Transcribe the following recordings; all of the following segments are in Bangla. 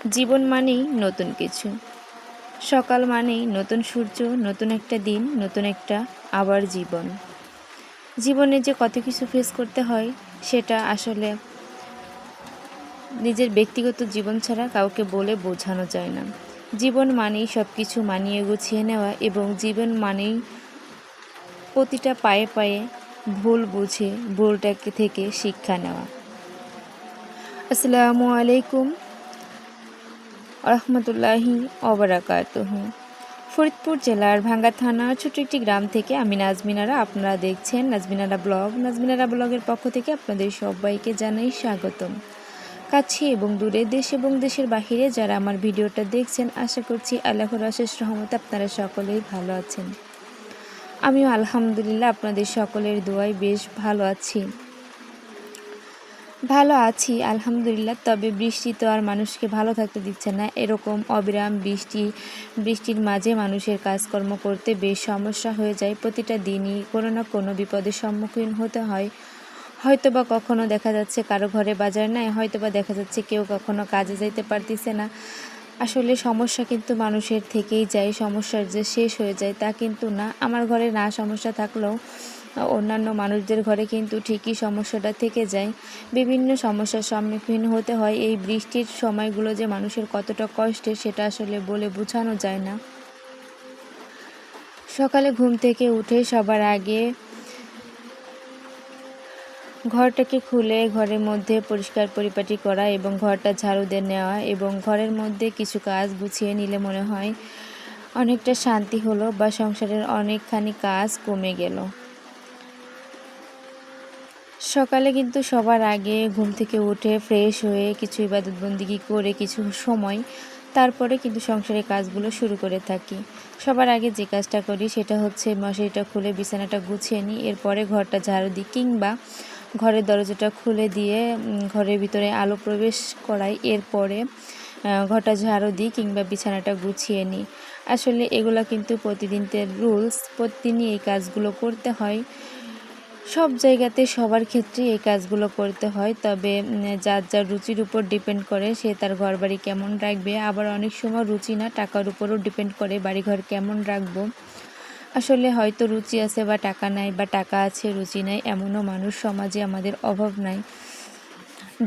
জীবন মানেই নতুন কিছু। সকাল মানেই নতুন সূর্য, নতুন একটা দিন, নতুন একটা আবার জীবন। জীবনে যে কত কিছু ফেস করতে হয় সেটা আসলে নিজের ব্যক্তিগত জীবন ছাড়া কাউকে বলে বোঝানো যায় না। জীবন মানেই সব কিছু মানিয়ে গুছিয়ে নেওয়া এবং জীবন মানেই প্রতিটা পায়ে পায়ে ভুল বুঝে ভুলটাকে থেকে শিক্ষা নেওয়া। আসসালামু আলাইকুম রহমতুল্লাহি ওবারাকাতুহু। ফরিদপুর জেলার ভাঙ্গা থানার ছোট্ট একটি গ্রাম থেকে আমি নাজমিনারা, আপনারা দেখছেন নাজমিনারা ব্লগ। নাজমিনারা ব্লগের পক্ষ থেকে আপনাদের সবাইকে জানাই স্বাগতম। কাছে এবং দূরে, দেশ এবং দেশের বাহিরে যারা আমার ভিডিওটা দেখছেন, আশা করছি আল্লাহর অশেষ রহমতে আপনারা সকলেই ভালো আছেন। আমিও আলহামদুলিল্লাহ আপনাদের সকলের দোয়ায় বেশ ভালো আছি আলহামদুলিল্লাহ। তবে বৃষ্টি তো আর মানুষকে ভালো থাকতে দিচ্ছে না। এরকম অবিরাম বৃষ্টির মাঝে মানুষের কাজকর্ম করতে বেশ সমস্যা হয়ে যায়। প্রতিটা দিনই কোনো না কোনো বিপদের সম্মুখীন হতে হয়। হয়তোবা কখনো দেখা যাচ্ছে কারো ঘরে বাজার নাই, হয়তোবা দেখা যাচ্ছে কেউ কখনো কাজে যাইতে পারতেছে না। আসলে সমস্যা কিন্তু মানুষের থেকেই যায়, সমস্যার যে শেষ হয়ে যায় তা কিন্তু না। আমার ঘরে না সমস্যা থাকলেও অন্যান্য মানুষদের ঘরে কিন্তু ঠিকই সমস্যাটা থেকে যায়। বিভিন্ন সমস্যার সম্মুখীন হতে হয়। এই বৃষ্টির সময়গুলো যে মানুষের কতটা কষ্টের সেটা আসলে বলে বোঝানো যায় না। সকালে ঘুম থেকে উঠে সবার আগে ঘরটাকে খুলে ঘরের মধ্যে পরিষ্কার পরিপাটি করা এবং ঘরটা ঝাড়ু দিয়ে নেওয়া এবং ঘরের মধ্যে কিছু কাজ গুছিয়ে নিলে মনে হয় অনেকটা শান্তি হলো বা সংসারের অনেকখানি কাজ কমে গেল। সকালে কিন্তু সবার আগে ঘুম থেকে উঠে ফ্রেশ হয়ে কিছু ইবাদত বন্দিগি করে কিছু সময় তারপরে কিন্তু সংসারের কাজগুলো শুরু করে থাকি। সবার আগে যে কাজটা করি সেটা হচ্ছে মশারিটা খুলে বিছানাটা গুছিয়ে নিই, এরপরে ঘরটা ঝাড়ু দিই কিংবা ঘরের দরজাটা খুলে দিয়ে ঘরের ভিতরে আলো প্রবেশ করাই, এরপরে ঘরটা ঝাড়ু দিই কিংবা বিছানাটা গুছিয়ে নিই। আসলে এগুলো কিন্তু প্রতিদিনের রুলস, প্রতিদিনই এই কাজগুলো করতে হয়। সব জায়গাতে সবার ক্ষেত্রে এই কাজগুলো করতে হয়। তবে যার যার রুচির উপর ডিপেন্ড করে সে তার ঘরবাড়ি কেমন রাখবে। আবার অনেক সময় রুচি না, টাকার উপরও ডিপেন্ড করে বাড়িঘর কেমন রাখবো। আসলে হয়তো রুচি আছে বা টাকা নাই, বা টাকা আছে রুচি নাই, এমনও মানুষ সমাজে আমাদের অভাব নাই।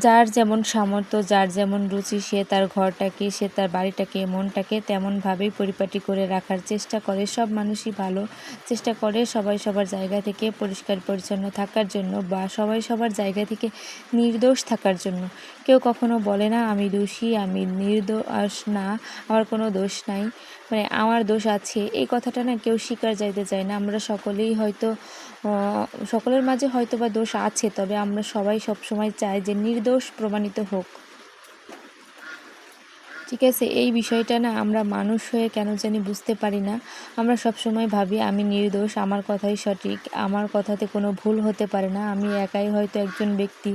যার যেমন সামর্থ্য, যার যেমন রুচি, সে তার ঘরটাকে, সে তার বাড়িটাকে, মনটাকে তেমনভাবেই পরিপাটি করে রাখার চেষ্টা করে। সব মানুষই ভালো চেষ্টা করে সবাই সবার জায়গা থেকে পরিষ্কার পরিচ্ছন্ন থাকার জন্য, বা সবাই সবার জায়গা থেকে নির্দোষ থাকার জন্য। কেউ কখনো বলে না আমি দোষী, আমি নির্দোষ না, আমার কোনো দোষ নাই, মানে আমার দোষ আছে, এই কথাটা না কেউ স্বীকার যাইতে চায় না। আমরা সকলেই হয়তো সকলের মাঝে হয়তো বা দোষ আছে, তবে আমরা সবাই সবসময় চাই যে নির্দোষ প্রমাণিত হোক। ঠিক আছে, এই বিষয়টা না আমরা মানুষ হয়ে কেন জানি বুঝতে পারি না। আমরা সবসময় ভাবি আমি নির্দোষ, আমার কথাই সঠিক, আমার কথাতে কোনো ভুল হতে পারে না, আমি একাই হয়তো একজন ব্যক্তি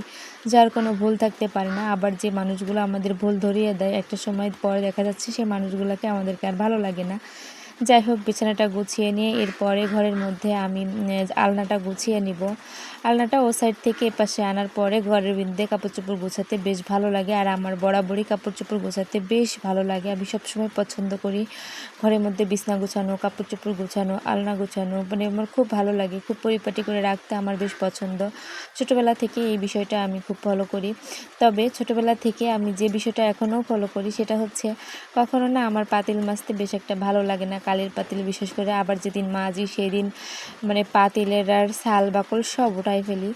যার কোনো ভুল থাকতে পারে না। আবার যে মানুষগুলো আমাদের ভুল ধরিয়ে দেয়, একটা সময় পরে দেখা যাচ্ছে সেই মানুষগুলোকে আমাদেরকে আর ভালো লাগে না। যাই হোক, বিছানাটা গুছিয়ে নিয়ে এরপরে ঘরের মধ্যে আমি আলনাটা গুছিয়ে নিব। আলনাটা ও সাইড থেকে এপাশে আনার পরে ঘরের মধ্যে কাপড় চোপড় গোছাতে বেশ ভালো লাগে। আর আমার বরাবরই কাপড় চোপড় গোছাতে বেশ ভালো লাগে। আমি সবসময় পছন্দ করি ঘরের মধ্যে বিছনা গোছানো, কাপড় চোপড় গোছানো, আলনা গোছানো, মানে আমার খুব ভালো লাগে। খুব পরিপাটি করে রাখতে আমার বেশ পছন্দ। ছোটোবেলা থেকে এই বিষয়টা আমি খুব ফলো করি। তবে ছোটোবেলা থেকে আমি যে বিষয়টা এখনও ফলো করি সেটা হচ্ছে, কখনো না আমার পাতিল মাজতে বেশ একটা ভালো লাগে না, কালের পাতিল বিশেষ করে। আবার যেদিন মাজি সেদিন মানে পাতিলের আর ছাল বাকল সব উঠাই ফেলি,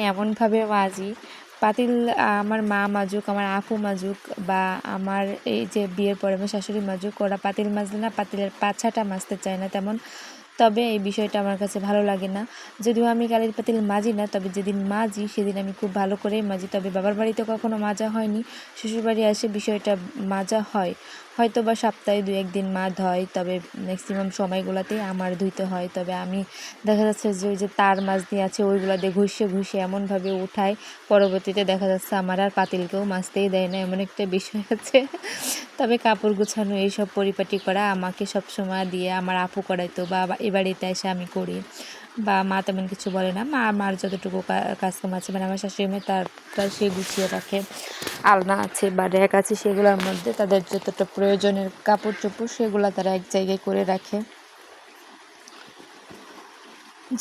এমনভাবে মাজি। পাতিল আমার মা মাজুক, আমার আপু মাজুক, বা আমার এই যে বিয়ের পরে আমার শাশুড়ি মাজুক, ওরা পাতিল মাজলে না পাতিলের পাছাটা মাজতে চায় না তেমন। তবে এই বিষয়টা আমার কাছে ভালো লাগে না। যদিও আমি কালির পাতিল মাজি না, তবে যেদিন মাজি সেদিন আমি খুব ভালো করেই মাজি। তবে বাবার বাড়িতে কখনো মাজা হয়নি, শ্বশুরবাড়ি আসে বিষয়টা মাজা হয়। হয়তো বা সপ্তাহে 2-1 দিন মা ধয়, তবে ম্যাক্সিমাম সময়গুলোতেই আমার ধুইতে হয়। তবে আমি দেখা যাচ্ছে যে ওই যে তার মাজনি আছে ওইগুলো দিয়ে ঘষে ঘষে এমনভাবে উঠাই, পরবর্তীতে দেখা যাচ্ছে আমার আর পাতিলকেও মাজতেই দেয় না, এমন একটা বিষয় আছে। তবে কাপড় গোছানো এইসব পরিপাটি করা আমাকে সবসময় দিয়ে আমার আপু করাইতো, বা এ বাড়িতে এসে আমি করি। বা মা তেমন কিছু বলে না। মার যতটুকু কাজকাম আছে মানে আমার শাশুড়ি মেয়ে তার সে গুছিয়ে রাখে। আলনা আছে বা র্যাক আছে, সেগুলোর মধ্যে তাদের যতটা প্রয়োজনের কাপড় চোপড় সেগুলো তারা এক জায়গায় করে রাখে।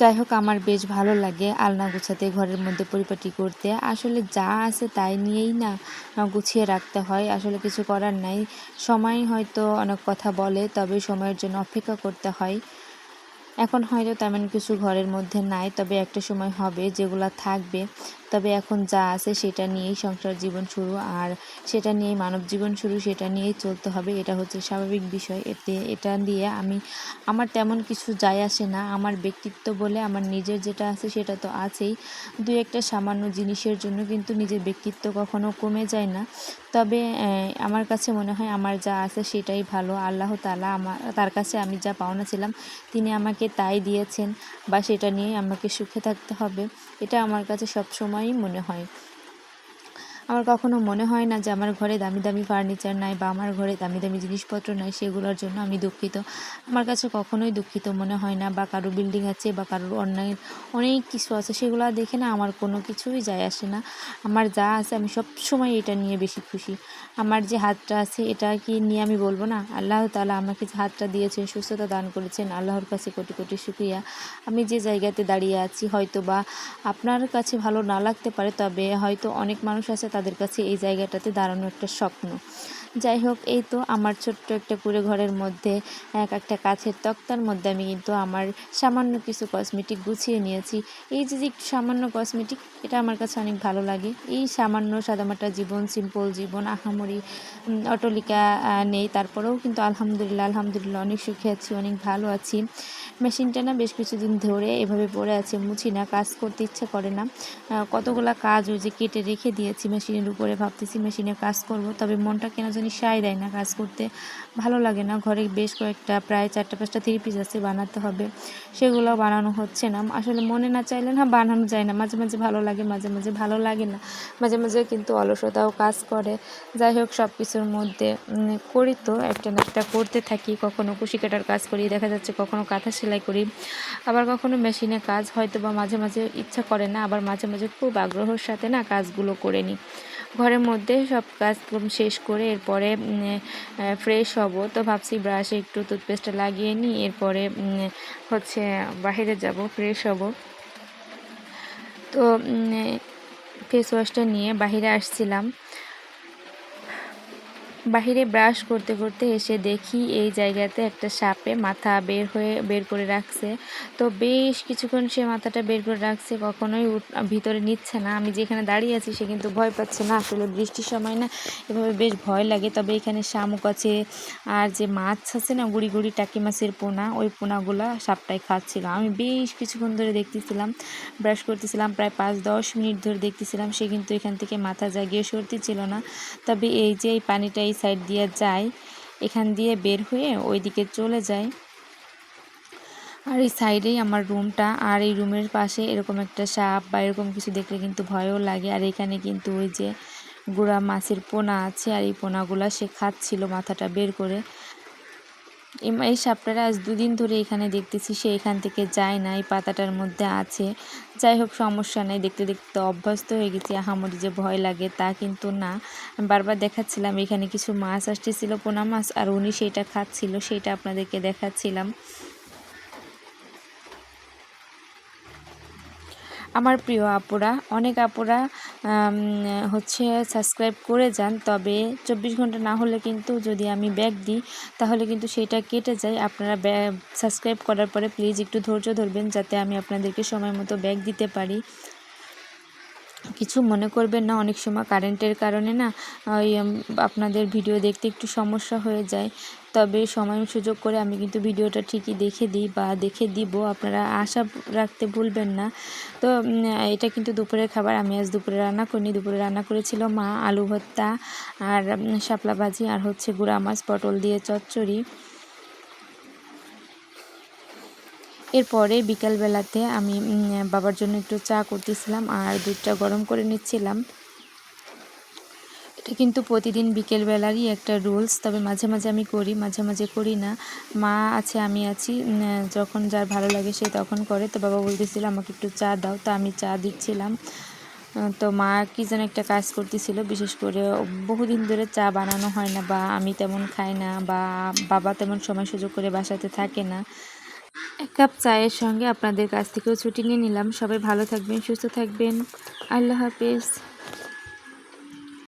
যাই হোক, আমার বেশ ভালো লাগে আলনা গুছাতে, ঘরের মধ্যে পরিপাটি করতে। আসলে যা আছে তাই নিয়েই না গুছিয়ে রাখতে হয়, আসলে কিছু করার নাই। সময় হয়তো অনেক কথা বলে, তবে সময়ের জন্য অপেক্ষা করতে হয়। এখন হয়তো তেমন কিছু ঘরের মধ্যে নাই, তবে একটা সময় হবে যেগুলো থাকবে। তবে এখন যা আছে সেটা নিয়েই সংসার জীবন শুরু, আর সেটা নিয়েই মানব জীবন শুরু, সেটা নিয়েই চলতে হবে। এটা হচ্ছে স্বাভাবিক বিষয়। এটা দিয়ে আমার তেমন কিছু যায় আসে না। আমার ব্যক্তিত্ব বলে আমার নিজের যেটা আছে সেটা তো আছেই। দুই একটা সামান্য জিনিসের জন্য কিন্তু নিজের ব্যক্তিত্ব কখনো কমে যায় না। তবে আমার কাছে মনে হয় আমার যা আছে সেটাই ভালো। আল্লাহ তাআলা তার কাছে আমি যা পাওনা ছিলাম তিনি আমাকে তাই দিয়েছেন, বা সেটা নিয়েই আমাকে সুখে থাকতে হবে। এটা আমার কাছে সবসময়ই মনে হয়। আমার কখনো মনে হয় না যে আমার ঘরে দামি দামি ফার্নিচার নাই বা আমার ঘরে দামি দামি জিনিসপত্র নাই, সেগুলোর জন্য আমি দুঃখিত। আমার কাছে কখনোই দুঃখিত মনে হয় না। বা কারো বিল্ডিং আছে বা কারোর অনেক কিছু আছে, সেগুলো দেখে না আমার কোনো কিছুই যায় আসে না। আমার যা আছে আমি সব সময় এটা নিয়ে বেশি খুশি। আমার যে হাতটা আছে এটা কি নিয়ে আমি বলবো না? আল্লাহ তাআলা আমাকে যে হাতটা দিয়েছেন, সুস্থতা দান করেছেন, আল্লাহর কাছে কোটি কোটি শুকরিয়া। আমি যে জায়গাতে দাঁড়িয়ে আছি, হয়তো বা আপনার কাছে ভালো না লাগতে পারে, তবে হয়তো অনেক মানুষ আছে তাদের কাছে এই জায়গাটাতে দাঁড়ানো একটা স্বপ্ন। যাই হোক, এই তো আমার ছোট্ট একটা কুঁড়ে ঘরের মধ্যে একটা কাছের তক্তার মধ্যে আমি কিন্তু আমার সামান্য কিছু কসমেটিক গুছিয়ে নিয়েছি। এই যে একটু সামান্য কসমেটিক, এটা আমার কাছে অনেক ভালো লাগে। এই সামান্য সাদামাটা জীবন, সিম্পল জীবন, আহামরি অট্টালিকা নেই, তারপরেও কিন্তু আলহামদুলিল্লাহ আলহামদুলিল্লাহ অনেক সুখে আছি, অনেক ভালো আছি। মেশিনটা না বেশ কিছুদিন ধরে এভাবে পড়ে আছে, মুছি না, কাজ করতে ইচ্ছে করে না। কতগুলা কাজ ওই যে কেটে রেখে দিয়েছি মেশিনের উপরে, ভাবতেছি মেশিনে কাজ করব, তবে মনটা কেন জানি সায় দেয় না, কাজ করতে ভালো লাগে না। ঘরে বেশ কয়েকটা প্রায় 4-5টা 3 পিস আছে, বানাতে হবে, সেগুলো বানানো হচ্ছে না। আসলে মনে না চাইলে না বানানো যায় না। মাঝে মাঝে ভালো লাগে, মাঝে মাঝে ভালো লাগে না, মাঝে মাঝে কিন্তু অলসতাও কাজ করে। যাই হোক, সব কিছুর মধ্যে করি তো, একটা না একটা করতে থাকি। কখনো কুশি কাটার কাজ করি, দেখা যাচ্ছে কখনো কাঁথা সেলাই করি, আবার কখনো মেশিনে কাজ, হয়তো বা মাঝে মাঝে ইচ্ছা করে না, আবার মাঝে মাঝে খুব আগ্রহের সাথে না কাজগুলো করে নিই। ঘরের মধ্যে সব কাজ শেষ করে এরপরে ফ্রেশ হব, তো ভাবছি ব্রাশে একটু টুথপেস্টটা লাগিয়ে নিই, এরপরে হচ্ছে বাইরে যাব, ফ্রেশ হব। তো ফেস ওয়াশটা নিয়ে বাইরে আসছিলাম। বাহিরে ব্রাশ করতে করতে এসে দেখি এই জায়গাতে একটা সাপে মাথা বের করে রাখছে। তো বেশ কিছুক্ষণ সে মাথাটা বের করে রাখছে, কখনোই ভিতরে নিচ্ছে না। আমি যেখানে দাঁড়িয়ে আছি সে কিন্তু ভয় পাচ্ছে না। আসলে বৃষ্টির সময় না এভাবে বেশ ভয় লাগে। তবে এখানে শামুক আছে, আর যে মাছ আছে না, গুড়ি গুড়ি টাকি মাছের পোনা, ওই পোনাগুলা সাপটাই খাচ্ছিল। আমি বেশ কিছুক্ষণ ধরে দেখতেছিলাম, ব্রাশ করতেছিলাম, প্রায় 5-10 মিনিট ধরে দেখতেছিলাম। সে কিন্তু এখান থেকে মাথা জাগিয়ে সরতেছিল না। তবে এই যে এই পানিটা এই সাইড দিয়ে যায়, এখান দিয়ে বের হয়ে ওই দিকে চলে যায়। আর এই সাইডেই আমার রুমটা, আর এই রুমের পাশে এরকম একটা সাপ বা এরকম কিছু দেখলে কিন্তু ভয়ও লাগে। আর এখানে কিন্তু ওই যে গুড়া মাছের পোনা আছে, আর এই পোনাগুলা সে খাচ্ছিল মাথাটা বের করে। এই সাপটারা আজ 2 দিন ধরে এখানে দেখতেছি, সে এখান থেকে যায় না, এই পাতাটার মধ্যে আছে। যাই হোক, সমস্যা নেই, দেখতে দেখতে অভ্যস্ত হয়ে গেছি। আহামরি যে ভয় লাগে তা কিন্তু না। বারবার দেখাচ্ছিলাম এখানে কিছু মাছ আসতেছিল, পোনা মাছ, আর উনি সেটা খাচ্ছিল, সেটা আপনাদেরকে দেখাচ্ছিলাম। আমার প্রিয় আপুরা, অনেক আপুরা হচ্ছে সাবস্ক্রাইব করে যান, তবে 24 ঘন্টা না হলে কিন্তু যদি আমি ব্যাক দিই তাহলে কিন্তু সেটা কেটে যায়। আপনারা সাবস্ক্রাইব করার পরে প্লিজ একটু ধৈর্য ধরবেন, যাতে আমি আপনাদেরকে সময় মতো ব্যাক দিতে পারি। কিছু মনে করবেন না, অনেক সময় কারেন্টের কারণে না ওই আপনাদের ভিডিও দেখতে একটু সমস্যা হয়ে যায়। তবে সময় সুযোগ করে আমি কিন্তু ভিডিওটা ঠিকই দেখে দিই বা দেখে দিব, আপনারা আশা রাখতে ভুলবেন না। তো এটা কিন্তু দুপুরের খাবার। আমি আজ দুপুরে রান্না করিনি, দুপুরে রান্না করেছিল মা আলু ভর্তা আর শাপলা ভাজি, আর হচ্ছে গুঁড়া মাছ পটল দিয়ে চচ্চড়ি। এরপরে বিকালবেলাতে আমি বাবার জন্য একটু চা করতেছিলাম আর দুধটা গরম করে নিচ্ছিলাম। এটা কিন্তু প্রতিদিন বিকেলবেলারই একটা রুলস, তবে মাঝে মাঝে আমি করি, মাঝে মাঝে করি না। মা আছে, আমি আছি, যখন যার ভালো লাগে সে তখন করে। তো বাবা বলতেছিল আমাকে একটু চা দাও, তো আমি চা দিচ্ছিলাম। তো মা কী যেন একটা কাজ করতেছিল, বিশেষ করে বহুদিন ধরে চা বানানো হয় না, বা আমি তেমন খাই না, বা বাবা তেমন সময় সুযোগ করে বাসাতে থাকে না। এক কাপ চায়ের সঙ্গে আপনাদের কাছ থেকেও ছুটি নিয়ে নিলাম। সবাই ভালো থাকবেন, সুস্থ থাকবেন। আল্লাহ হাফেজ।